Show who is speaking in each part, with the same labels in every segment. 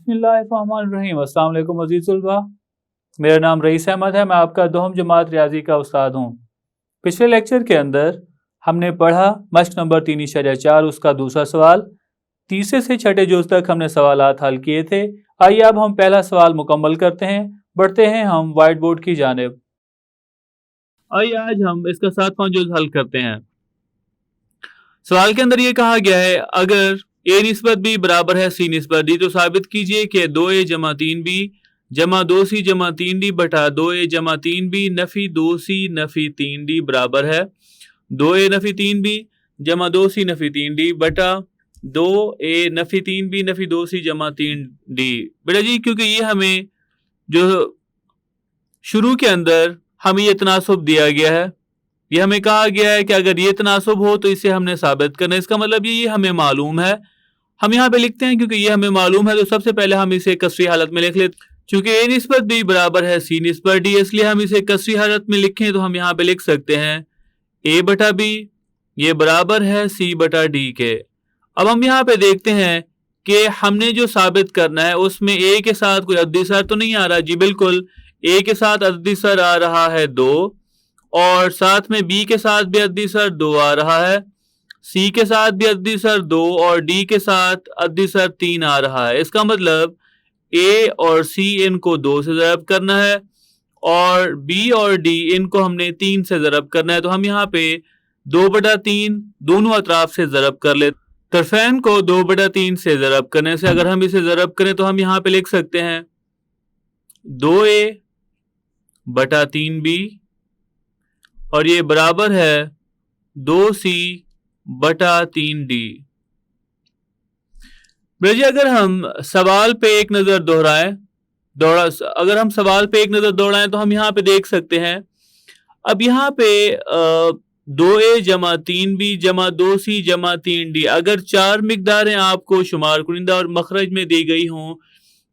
Speaker 1: बिस्मिल्लाहिर्रहमानिर्रहीम। अस्सलाम वालेकुम अज़ीज़ तलबा, मेरा नाम रईस अहमद है। मैं आपका दोहम जमात रियाजी का उस्ताद हूँ। पिछले लेक्चर के अंदर हमने पढ़ा मश्क नंबर 3.4 उसका दूसरा सवाल। तीसरे से छठे जुज़ तक हमने सवालात हल किए थे। आइए अब हम पहला सवाल मुकम्मल करते हैं। बढ़ते हैं हम वाइट बोर्ड की जानिब। आइए आज हम इसका 7वां जुज़ हल करते हैं। सवाल के अंदर ये कहा गया है, अगर ए निस्बत बी बराबर है सी निस्बत डी तो साबित कीजिए कि 2a जमा 3b जमा 2c जमा 3d बटा 2a जमा 3b Nafi 2c Nafi 3d बराबर है 2a नफी 3b जमा 2c नफी 3d बटा 2a Nafi 3b Nafi 2c जमा 3d। बेटा जी, क्योंकि ये हमें जो शुरू के अंदर हमें ये तनासुब दिया गया है, ये हमें कहा गया है कि अगर ये तनासुब हो तो इसे हमने साबित करना है। इसका मतलब ये हमें मालूम है। हम यहाँ पे लिखते हैं क्योंकि ये हमें मालूम है तो सबसे पहले हम इसे कसरी हालत में लिख लेते। चूंकि ए निस्बत बी बराबर है सी निस्बत डी, इसलिए हम इसे कसरी हालत में लिखें तो हम यहाँ पे लिख सकते हैं ए बटा बी ये बराबर है सी बटा डी के। अब हम यहाँ पे देखते हैं कि हमने जो साबित करना है उसमें ए के साथ कोई अददी सर तो नहीं आ रहा। जी बिल्कुल, ए के साथ अददी सर आ रहा है 2 और साथ में बी के साथ भी अददी सर 2 आ रहा है, सी के साथ भी अददी सर 2 और डी के साथ अददी सर 3 आ रहा है। इसका मतलब ए और सी इनको 2 से ज़रब करना है और बी और डी इनको हमने 3 से ज़रब करना है। तो हम यहाँ पे 2/3 दोनों अतराफ से ज़रब कर ले। तरफैन को 2/3 से ज़रब करने से अगर हम इसे ज़रब करें तो हम यहाँ पे लिख सकते हैं 2a बटा 3b और ये बराबर है 2c बटा 3d। बेटा, अगर हम सवाल पे एक नजर अगर हम सवाल पे एक नजर दौड़ाएं तो हम यहाँ पे देख सकते हैं। अब यहाँ पे 2a जमा 3b जमा 2c जमा 3d अगर 4 मिकदारें आपको शुमार कुनिंदा और मखरज में दी गई हों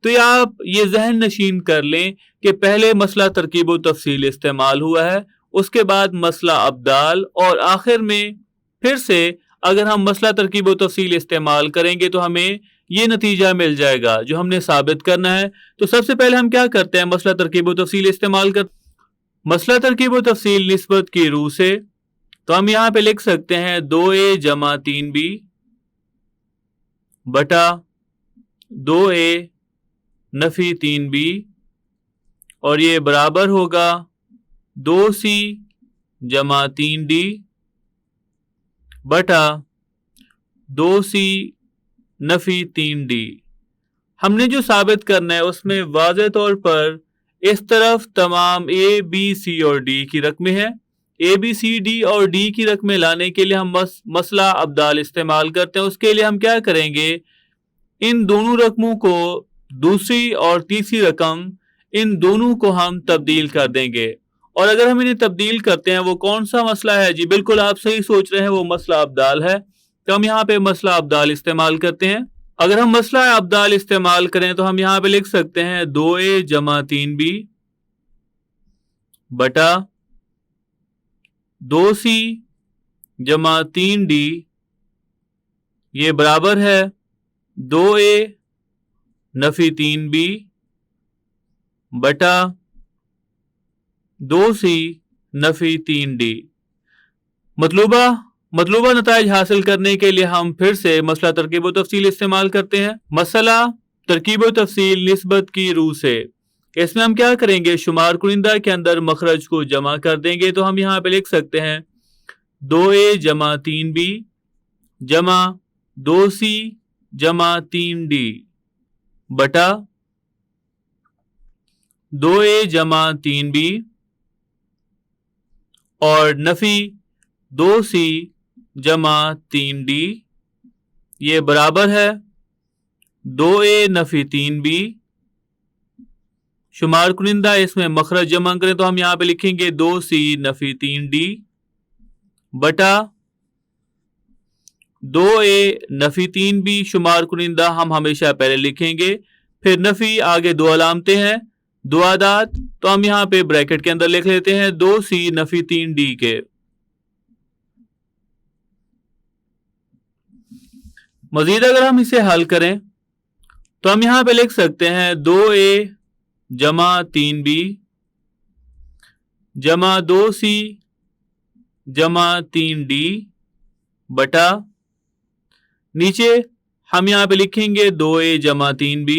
Speaker 1: तो आप ये जहन नशीन कर लें कि पहले मसला तरकीब व तफसील इस्तेमाल हुआ है, उसके बाद मसला अब्दाल और आखिर में फिर से अगर हम मसला तरकीब व तफसील इस्तेमाल करेंगे तो हमें ये नतीजा मिल जाएगा जो हमने साबित करना है। तो सबसे पहले हम क्या करते हैं, मसला तरकीब व तफसील इस्तेमाल कर मसला तरकीब व तफसील निस्बत की रूह से तो हम यहाँ पे लिख सकते हैं 2a जमा 3b बटा 2a नफी 3b और ये बराबर होगा 2c जमा 3d बटा 2c नफी 3d। हमने जो साबित करना है उसमें वाज़ेह तौर पर इस तरफ तमाम ए बी सी और डी की रकमें हैं। ए बी सी डी और डी की रकमें लाने के लिए हम मसला अब्दाल इस्तेमाल करते हैं। उसके लिए हम क्या करेंगे, इन दोनों रकमों को दूसरी और तीसरी रकम इन दोनों को हम तब्दील कर देंगे। और अगर हम इन्हें तब्दील करते हैं वो कौन सा मसला है? जी बिल्कुल आप सही सोच रहे हैं, वो मसला अब्दाल है। तो हम यहाँ पे मसला अब्दाल इस्तेमाल करते हैं। अगर हम मसला अब्दाल इस्तेमाल करें तो हम यहाँ पे लिख सकते हैं 2a जमा 3b बटा 2c जमा 3d ये बराबर है 2a नफी 3b बटा 2c नफी 3d। मतलूबा नताइज हासिल करने के लिए हम फिर से मसला तरकीब व तफसील इस्तेमाल करते हैं। मसला तरकीब व तफसील निस्बत की रूह से इसमें हम क्या करेंगे, शुमार कुनिंदा के अंदर मखरज को जमा कर देंगे। तो हम यहाँ पे लिख सकते हैं 2a जमा 3b जमा 2c जमा 3d बटा 2a जमा 3b और नफी 2c जमा 3d ये बराबर है 2a नफी 3b। शुमार कुनिंदा इसमें मखरज जमा करें तो हम यहाँ पे लिखेंगे 2c नफी 3d बटा 2a नफी 3b। शुमार कुनिंदा हम हमेशा पहले लिखेंगे, फिर नफी आगे दो अलामतें हैं, दो आदात, तो हम यहाँ पे ब्रैकेट के अंदर लिख लेते हैं 2c नफी 3d के। मजीद अगर हम इसे हल करें तो हम यहां पे लिख सकते हैं 2a जमा 3b जमा 2c जमा 3d बटा, नीचे हम यहां पे लिखेंगे 2a जमा 3b,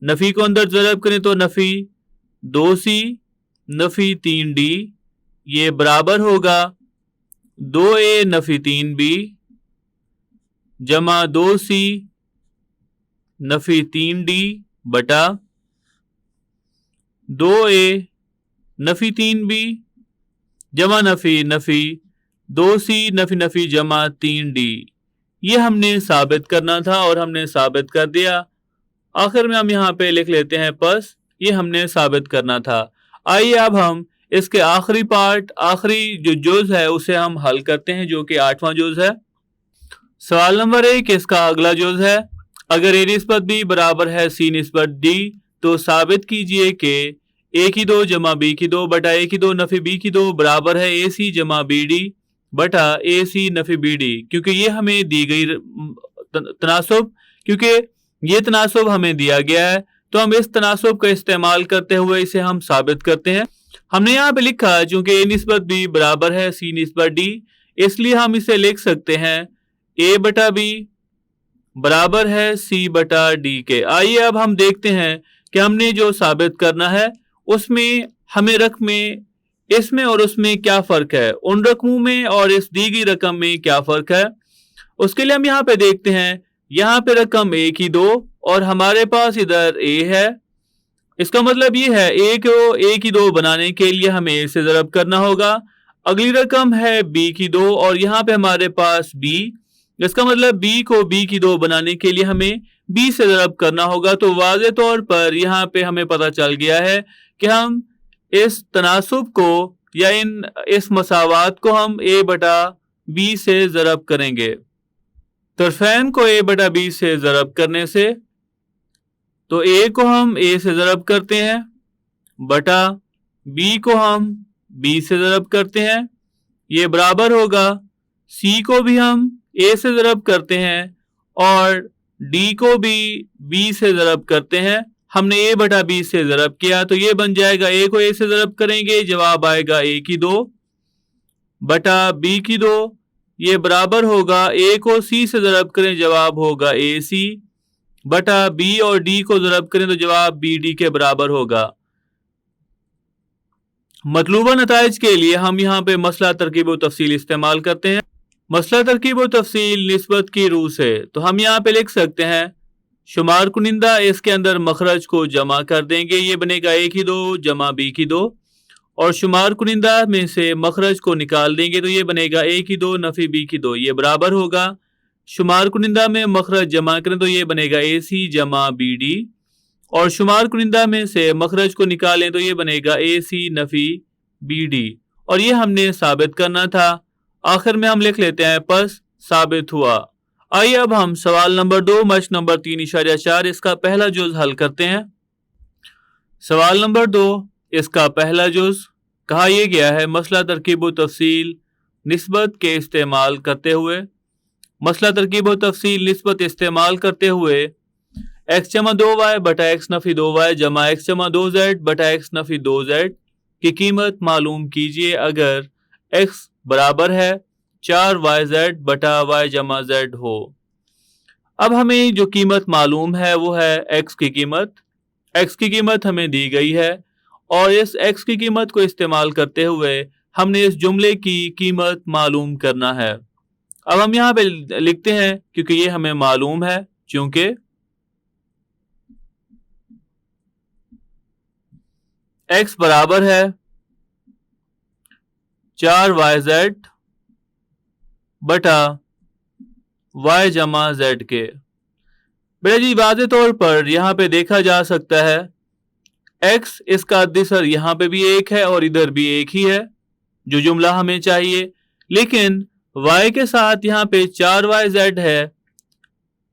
Speaker 1: नफी को अंदर जरब करें तो नफी 2c नफी 3d, ये बराबर होगा 2a नफी 3b जमा 2c नफी 3d बटा 2a नफी 3b जमा नफी नफी 2c नफी नफी जमा 3d। ये हमने साबित करना था और हमने साबित कर दिया। आखिर में हम यहाँ पे लिख लेते हैं बस ये हमने साबित करना था। आइए अब हम इसके आखिरी पार्ट, आखिरी जो जुज है उसे हम हल करते हैं, जो कि 8वां जुज है। सवाल नंबर 1 इसका अगला जुज है, अगर a निस्बत b बराबर है c निस्बत d तो साबित कीजिए कि a की 2 जमा b की 2 बटा a की 2 नफी b की 2 बराबर है ac जमा bd बटा ac नफी bd। क्योंकि ये हमें दी गई तनासुब, क्योंकि ये तनासुब हमें दिया गया है तो हम इस तनासुब का इस्तेमाल करते हुए इसे हम साबित करते हैं। हमने यहाँ पे लिखा चूंकि a निस्बत b बराबर है c निस्बत d, इसलिए हम इसे लिख सकते हैं a बटा b बराबर है c बटा d के। आइए अब हम देखते हैं कि हमने जो साबित करना है उसमें हमें रकमें इसमें और उसमें क्या फर्क है, उन रकमों में और इस दी गई रकम में क्या फर्क है। उसके लिए हम यहाँ पे देखते हैं, यहाँ पे रकम a की 2 और हमारे पास इधर a है। इसका मतलब ये है a को a की 2 बनाने के लिए हमें a से ज़रब करना होगा। अगली रकम है b की 2 और यहाँ पे हमारे पास b, इसका मतलब b को b की 2 बनाने के लिए हमें b से ज़रब करना होगा। तो वाज़े तौर पर यहाँ पे हमें पता चल गया है कि हम इस तनासुब को या इस मसावात को हम a बटा b से ज़रब करेंगे। तरफैन को a बटा b से ज़रब करने से, तो a को हम a से ज़रब करते हैं बटा b को हम b से ज़रब करते हैं, ये बराबर होगा c को भी हम a से ज़रब करते हैं और d को भी b से ज़रब करते हैं। हमने a बटा b से ज़रब किया तो ये बन जाएगा, a को a से ज़रब करेंगे जवाब आएगा a की 2 बटा b की 2, ये बराबर होगा a को c से ज़रब करें जवाब होगा ac बटा b और d को ज़रब करें तो जवाब bd के बराबर होगा। मतलूबा नताइज के लिए हम यहाँ पे मसला तरकीब व तफसील इस्तेमाल करते हैं। मसला तरकीब व तफसील निस्बत की रूह से, तो हम यहाँ पे लिख सकते हैं शुमार कुनिंदा, इसके अंदर मखरज को जमा कर देंगे, ये बनेगा a की 2 जमा b की 2 और शुमार कुनिंदा में से मखरज को निकाल देंगे तो ये बनेगा a की 2 नफी b की 2, ये बराबर होगा शुमार कुनिंदा में मखरज जमा करें तो ये बनेगा ac जमा bd और शुमार कुनिंदा में से मखरज को निकालें तो ये बनेगा ac नफी bd और ये हमने साबित करना था। आखिर में हम लिख लेते हैं बस साबित हुआ। आइए अब हम सवाल नंबर 2 मश्क नंबर 3.4 इसका पहला जुज हल करते हैं। सवाल नंबर 2 इसका पहला जुज कहा यह गया है, मसला तरकीब व तफसील निस्बत के इस्तेमाल करते हुए, मसला तरकीब व तफसील निस्बत इस्तेमाल करते हुए x जमा 2y बटा x नफी 2y जमा x जमा 2z बटा x नफी 2z की कीमत मालूम कीजिए अगर x बराबर है 4yz बटा y जमा z हो। अब हमें जो कीमत मालूम है वो है x की कीमत। x की कीमत हमें दी गई है और इस x की कीमत को इस्तेमाल करते हुए हमने इस जुमले की कीमत मालूम करना है। अब हम यहाँ पे लिखते हैं क्योंकि ये हमें मालूम है, चूंकि x बराबर है 4yz बटा y जमा z के। बेटा जी वाज़े तौर पर यहाँ पे देखा जा सकता है x इसका अद्दिसर यहाँ पे भी एक है और इधर भी एक ही है जो जुमला हमें चाहिए, लेकिन y के साथ यहाँ पे 4yz है,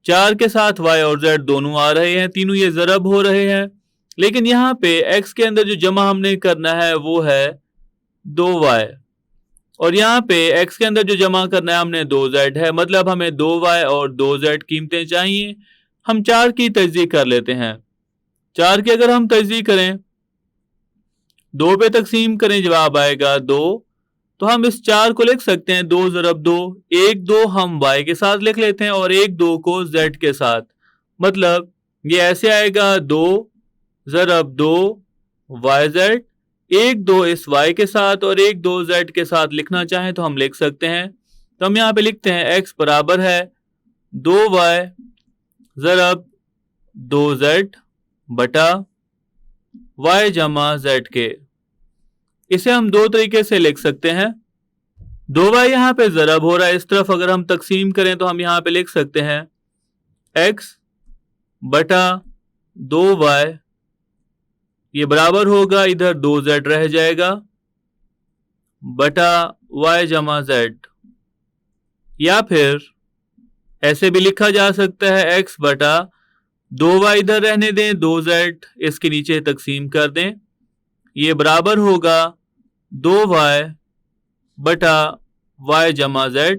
Speaker 1: 4 के साथ y और z दोनों आ रहे हैं, तीनों ये ज़रब हो रहे हैं, लेकिन यहाँ पे x के अंदर जो जमा हमने करना है वो है 2y और यहाँ पे x के अंदर जो जमा करना है हमने 2z है, मतलब हमें 2y और 2z कीमतें चाहिए। हम 4 की तजदीद कर लेते हैं। 4 की अगर हम तजदीद करें, 2 पे तकसीम करें, जवाब आएगा 2। तो हम इस 4 को लिख सकते हैं 2 ज़रब 2। 1 2 हम y के साथ लिख लेते हैं और 1 2 को z के साथ। मतलब ये ऐसे आएगा 2 ज़रब 2 yz। 1 2 इस y के साथ और 1 2 z के साथ लिखना चाहें तो हम लिख सकते हैं। तो हम यहाँ पे लिखते हैं x बराबर है 2y ज़रब 2z बटा y जमा z के। इसे हम दो तरीके से लिख सकते हैं। 2y यहाँ पे ज़रब हो रहा है, इस तरफ अगर हम तकसीम करें तो हम यहाँ पे लिख सकते हैं x बटा 2y, ये बराबर होगा, इधर 2z रह जाएगा, बटा y जमा z। या फिर ऐसे भी लिखा जा सकता है x बटा 2y इधर रहने दें, 2z इसके नीचे तकसीम कर दें, ये बराबर होगा 2y बटा y जमा z।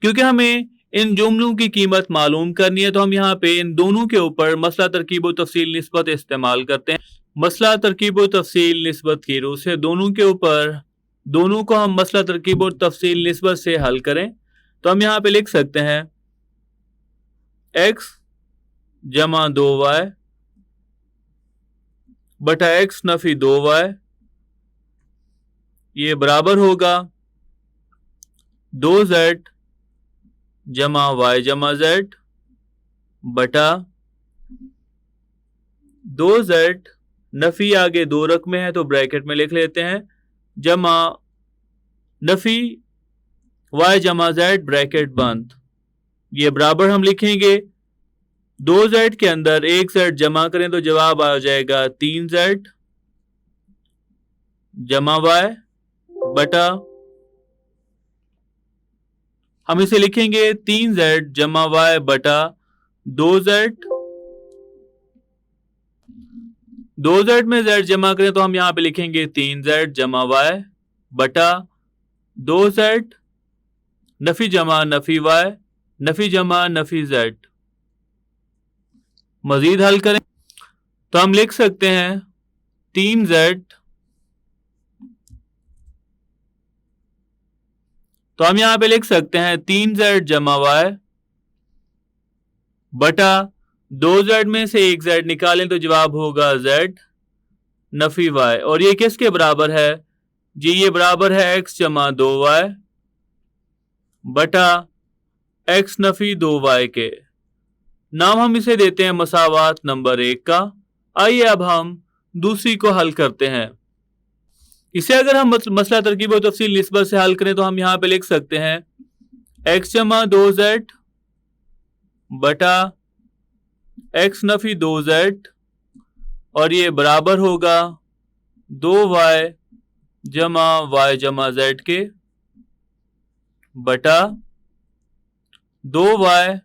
Speaker 1: क्योंकि हमें इन जुमलों की कीमत मालूम करनी है तो हम यहाँ पे इन दोनों के ऊपर मसला तरकीब व तफसील निस्बत इस्तेमाल करते हैं। मसला तरकीब व तफसील निस्बत की रूह से दोनों के ऊपर, दोनों को हम मसला तरकीब व तफसील निस्बत से हल करें तो हम यहाँ पे लिख सकते हैं x जमा 2y बटा x नफी 2y, ये बराबर होगा 2z जमा y जमा z बटा 2z, नफी आगे 2 रकमे है तो ब्रैकेट में लिख लेते हैं, जमा नफी y जमा z ब्रैकेट बंद। ये बराबर हम लिखेंगे 2z के अंदर 1z जमा करें तो जवाब आ जाएगा 3z जमा y बटा, हम इसे लिखेंगे 3z जमा y बटा 2z। 2z में z जमा करें तो हम यहां पे लिखेंगे 3z जमा y बटा 2z, नफी जमा नफी y, नफी जमा नफी z। मजीद हल करें तो हम लिख सकते हैं 3z, तो हम यहां पे लिख सकते हैं 3z जमा y बटा 2z में से 1z निकालें तो जवाब होगा z नफी y, और ये किसके बराबर है जी, ये बराबर है x जमा 2y बटा x नफी 2y के। नाम हम इसे देते हैं मसावात नंबर 1 का। आइए अब हम दूसरी को हल करते हैं। इसे अगर हम मसला तरकीब और तफसील निस्बत से हल करें तो हम यहां पे लिख सकते हैं x जमा 2z बटा x नफी 2z, और ये बराबर होगा 2y जमा y जमा z के बटा 2y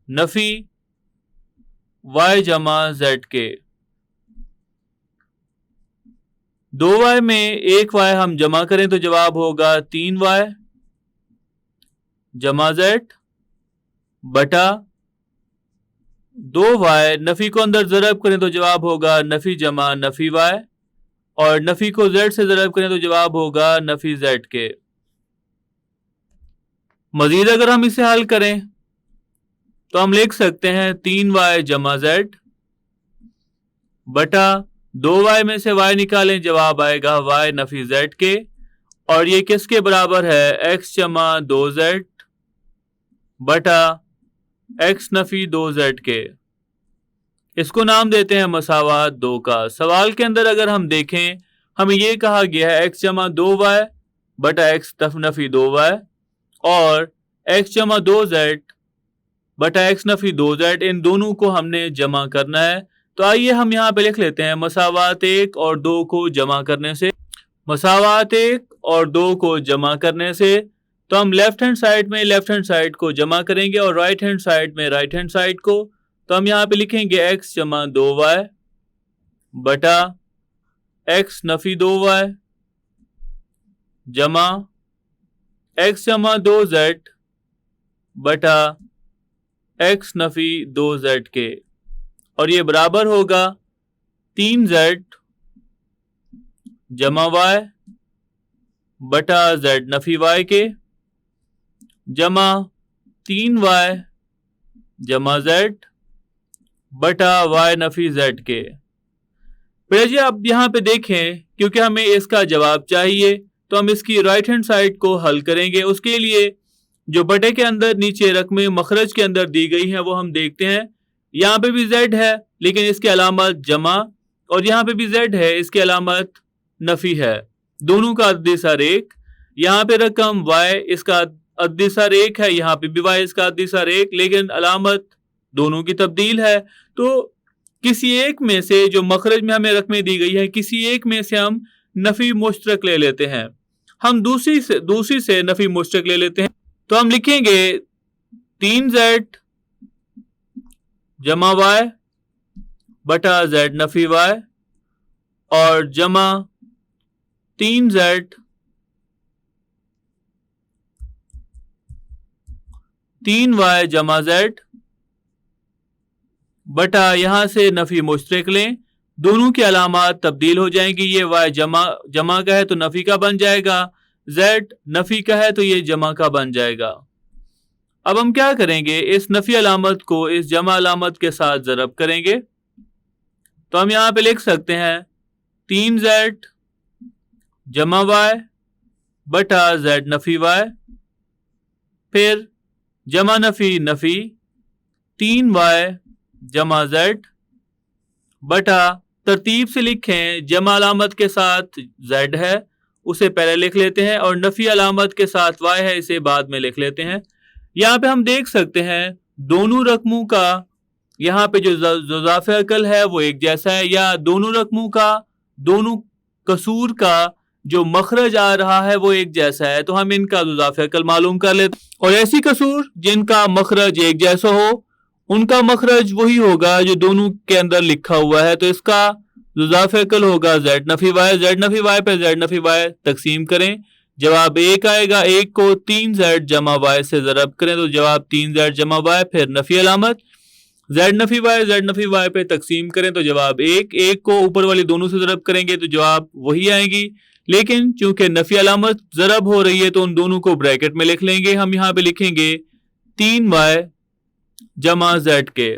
Speaker 1: नफी y जमा z के। 2y में 1y हम जमा करें तो जवाब होगा 3y जमा z बटा 2y, नफी को अंदर ज़रब करें तो जवाब होगा नफी जमा नफी y, और नफी को z से ज़रब करें तो जवाब होगा नफी z के। मजीद अगर हम इसे हल करें तो हम लिख सकते हैं 3y जमा z बटा 2y में से y निकालें, जवाब आएगा y नफी z के, और ये किसके बराबर है x जमा 2z बटा x नफी 2z के। इसको नाम देते हैं मसावात 2 का। सवाल के अंदर अगर हम देखें, हमें ये कहा गया है x जमा 2y बटा x नफी 2y और x जमा 2z बटा x नफी 2z, इन दोनों को हमने जमा करना है। तो आइए हम यहाँ पे लिख लेते हैं मसावात 1 और 2 को जमा करने से, मसावात 1 और 2 को जमा करने से तो हम लेफ्ट हैंड साइड में लेफ्ट हैंड साइड को जमा करेंगे और राइट हैंड साइड में राइट हैंड साइड को। तो हम यहाँ पे लिखेंगे x जमा 2y बटा x नफी 2y जमा x जमा 2z बटा x नफी 2z के, और ये बराबर होगा 3z जमा y बटा z नफी y के जमा 3y जमा z बटा y नफी z के। फिर जी आप यहाँ पे देखें, क्योंकि हमें इसका जवाब चाहिए तो हम इसकी राइट हैंड साइड को हल करेंगे। उसके लिए जो बटे के अंदर नीचे रकमें मखरज के अंदर दी गई हैं वो हम देखते हैं। यहाँ पे भी z है लेकिन इसकी अलामत जमा, और यहाँ पे भी z है इसकी अलामत नफी है। दोनों का अद्दे सर एक। यहाँ पे रकम y इसका अद्दे सर एक है, यहाँ पे भी y इसका अद्दे सर एक, लेकिन अलामत दोनों की तब्दील है। तो किसी एक में से जो मखरज में हमें रकमें दी गई है, किसी एक में से हम नफी मुश्तरक ले लेते हैं। हम दूसरी से नफी मुश्तरक ले लेते हैं। तो हम लिखेंगे 3z जमा y बटा z नफी y और जमा 3z 3y जमा z बटा यहां से नफी मुश्तरक लें। दोनों की अलामात तब्दील हो जाएंगी। ये y जमा का है तो नफी का बन जाएगा, z नफी का है तो ये जमा का बन जाएगा। अब हम क्या करेंगे, इस नफी अलामत को इस जमा अलामत के साथ ज़रब करेंगे। तो हम यहाँ पे लिख सकते हैं 3z जमा y बटा z नफी y, फिर जमा नफी नफी 3y जमा z बटा, तरतीब से लिखें, जमा अलामत के साथ z है उसे पहले लिख लेते हैं और नफी अलामत के साथ y है इसे बाद में लिख लेते हैं। यहाँ पे हम देख सकते हैं दोनों रकमों का यहाँ पे जो ज़ाफ़े अकल है वो एक जैसा है, या दोनों रकमों का दोनों कसूर का जो मखरज आ रहा है वो एक जैसा है। तो हम इनका ज़ाफ़े अकल मालूम कर लेते हैं, और ऐसी कसूर जिनका मखरज एक जैसा हो उनका मखरज वही होगा जो दोनों के अंदर लिखा हुआ है। तो इसका ज़ाफ़े अकल होगा z नफी y पे z नफी y तकसीम करें, जवाब एक आएगा। एक को 3z जमा y से ज़रब करें तो जवाब 3z जमा y, फिर नफी अलामत z नफी y पे तकसीम करें तो जवाब एक को ऊपर वाली दोनों से ज़रब करेंगे तो जवाब वही आएगी। लेकिन चूंकि नफी अलामत ज़रब हो रही है तो उन दोनों को ब्रैकेट में लिख लेंगे। हम यहाँ पे लिखेंगे 3y जमा z के,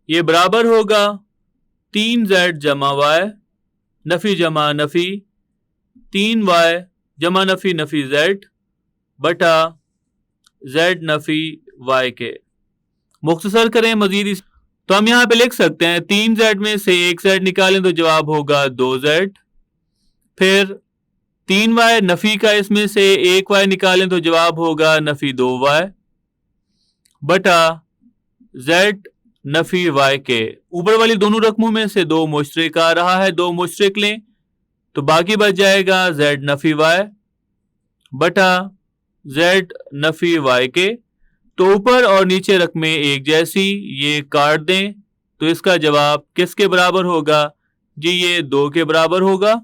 Speaker 1: ये बराबर होगा 3z जमा y नफी जमा नफी 3y जमा नफी नफी z बटा z नफी y के। मुख्तसर करें मजीद, तो हम यहाँ पे लिख सकते हैं 3z में से एक z निकालें तो जवाब होगा 2z, फिर 3y नफी का इसमें से एक y निकालें तो जवाब होगा नफी 2y बटा z नफी y के। ऊपर वाली दोनों रकमों में से दो मुश्तरक आ रहा है, दो मुश्तरक लें तो बाकी बच जाएगा z नफी y बटा z नफी y के। तो ऊपर और नीचे रकमें एक जैसी, ये काट दें तो इसका जवाब किसके बराबर होगा जी, ये 2 के बराबर होगा।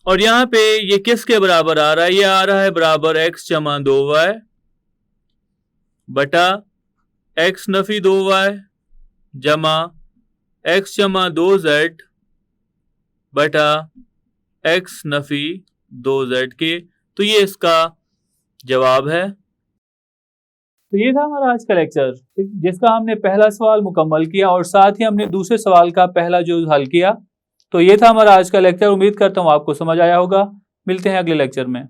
Speaker 1: और यहाँ पे ये किसके बराबर आ रहा है, ये आ रहा है बराबर x जमा 2y बटा x नफी 2y जमा x जमा 2z बटा x नफी 2z के। तो ये इसका जवाब है। तो ये था हमारा आज का लेक्चर, जिसका हमने पहला सवाल मुकम्मल किया और साथ ही हमने दूसरे सवाल का पहला जो हल किया। तो ये था हमारा आज का लेक्चर। उम्मीद करता हूँ आपको समझ आया होगा। मिलते हैं अगले लेक्चर में।